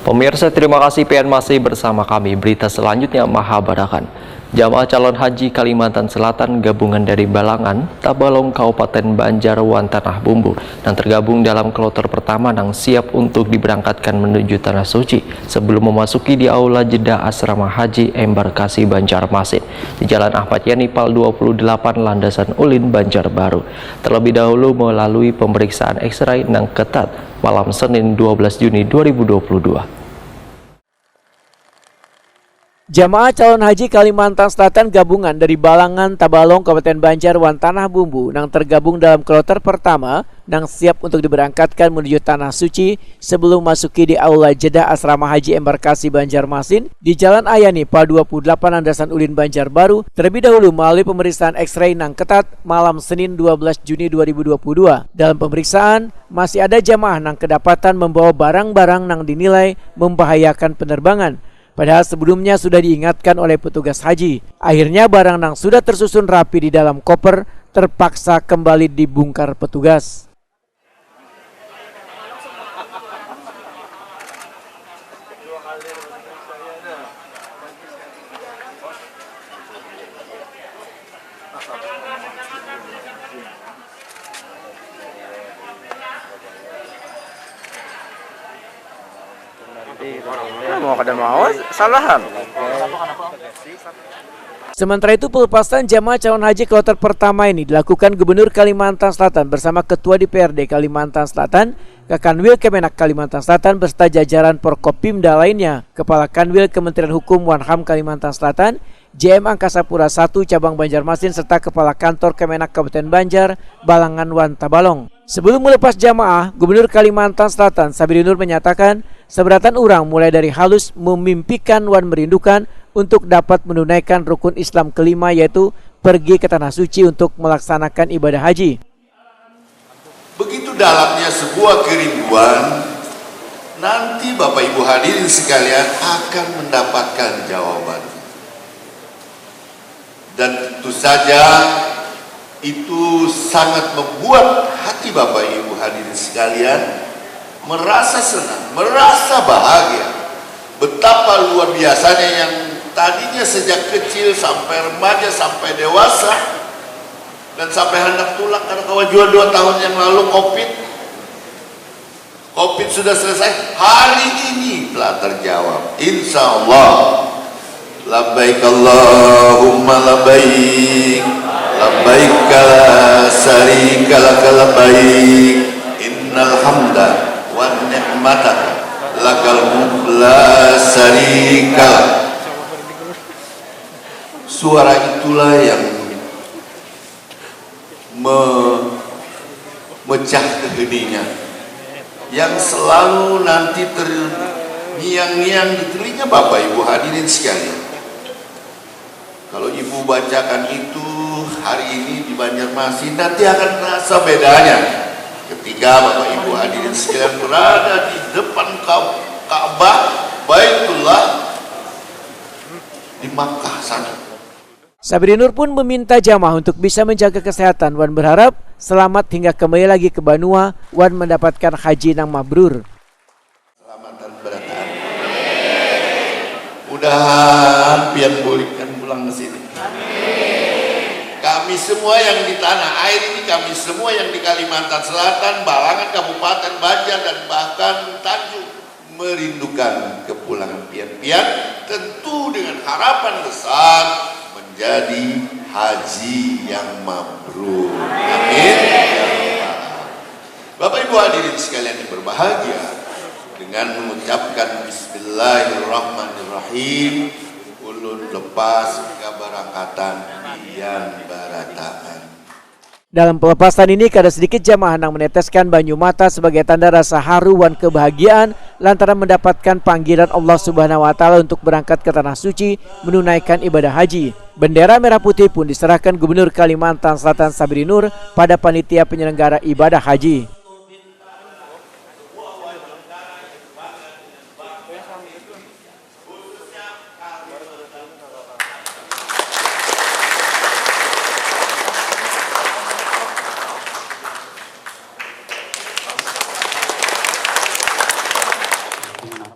Pemirsa, terima kasih PN masih bersama kami. Berita selanjutnya Mahabarakan. Jamaah calon haji Kalimantan Selatan gabungan dari Balangan, Tabalong, Kabupaten Banjarwan, Tanah Bumbu yang tergabung dalam kloter pertama yang siap untuk diberangkatkan menuju Tanah Suci sebelum memasuki di Aula Jeddah Asrama Haji Embarkasi Banjarmasin di Jalan Ahmad Yani Pal 28 Landasan Ulin Banjarbaru. Terlebih dahulu melalui pemeriksaan X-ray yang ketat malam Senin 12 Juni 2022. Jamaah calon haji Kalimantan Selatan gabungan dari Balangan, Tabalong, Kabupaten Banjarwan, Tanah Bumbu yang tergabung dalam kloter pertama yang siap untuk diberangkatkan menuju Tanah Suci sebelum masuki di Aula Jeddah Asrama Haji Embarkasi Banjarmasin di Jalan Ayani Pal 28 Landasan Ulin Banjarbaru terlebih dahulu melalui pemeriksaan X-ray yang ketat malam Senin 12 Juni 2022. Dalam pemeriksaan masih ada jamaah yang kedapatan membawa barang-barang yang dinilai membahayakan penerbangan. Padahal sebelumnya sudah diingatkan oleh petugas haji. Akhirnya barang yang sudah tersusun rapi di dalam koper terpaksa kembali dibongkar petugas. Mau kada mau salahan. Sementara itu pelepasan jamaah calon haji kloter pertama ini dilakukan Gubernur Kalimantan Selatan bersama Ketua DPRD Kalimantan Selatan, Kakanwil Kemenak Kalimantan Selatan beserta jajaran Porkopimda lainnya, Kepala Kanwil Kementerian Hukum Wanham Kalimantan Selatan, JM Angkasa Pura I Cabang Banjarmasin serta Kepala Kantor Kemenak Kabupaten Banjar, Balangan Wan Tabalong. Sebelum melepas jamaah, Gubernur Kalimantan Selatan Sabri Nur menyatakan seberatan orang mulai dari halus memimpikan wan merindukan untuk dapat menunaikan rukun Islam kelima yaitu pergi ke Tanah Suci untuk melaksanakan ibadah haji. Begitu dalamnya sebuah kerinduan, nanti Bapak Ibu hadirin sekalian akan mendapatkan jawaban. Dan tentu saja itu sangat membuat hati Bapak Ibu hadirin sekalian merasa senang, merasa bahagia. Betapa luar biasanya yang tadinya sejak kecil sampai remaja sampai dewasa dan sampai hendak tulang karena kawan jual 2 tahun yang lalu COVID sudah selesai, hari ini telah terjawab insya Allah. Labbaik Allahumma labbaik, labbaik la syarika laka labbaik, innal hamda wan ni'mata lakal mulk la syarika lak. Suara itulah yang memecah keheningan yang selalu nanti terngiang-ngiang di telinga Bapak Ibu hadirin sekalian. Kalau Ibu bacakan itu hari ini di Banjarmasin, nanti akan terasa bedanya ketika Bapak Ibu hadirin sekalian berada di depan Ka'bah Baitullah di Makkah sana. Sabri Nur pun meminta jamaah untuk bisa menjaga kesehatan. Wan berharap selamat hingga kembali lagi ke Banua. Wan mendapatkan haji yang mabrur. Selamat dan berataan. Mudah-mudahan pian bolehkan pulang ke sini. Kami semua yang di tanah air ini, kami semua yang di Kalimantan Selatan, Balangan, Kabupaten Banjar dan bahkan Tanjung merindukan kepulangan pian-pian, tentu dengan harapan besar menjadi haji yang mabrur. Amin. Bapak Ibu hadirin sekalian yang berbahagia, dengan mengucapkan Bismillahirrahmanirrahim, ulun lepas keberangkatan pian barataan. Dalam pelepasan ini, kada sedikit jamaah yang meneteskan banyu mata sebagai tanda rasa haru dan kebahagiaan lantaran mendapatkan panggilan Allah Subhanahu wa Ta'ala untuk berangkat ke Tanah Suci menunaikan ibadah haji. Bendera merah putih pun diserahkan Gubernur Kalimantan Selatan Sabri Nur pada panitia penyelenggara ibadah haji.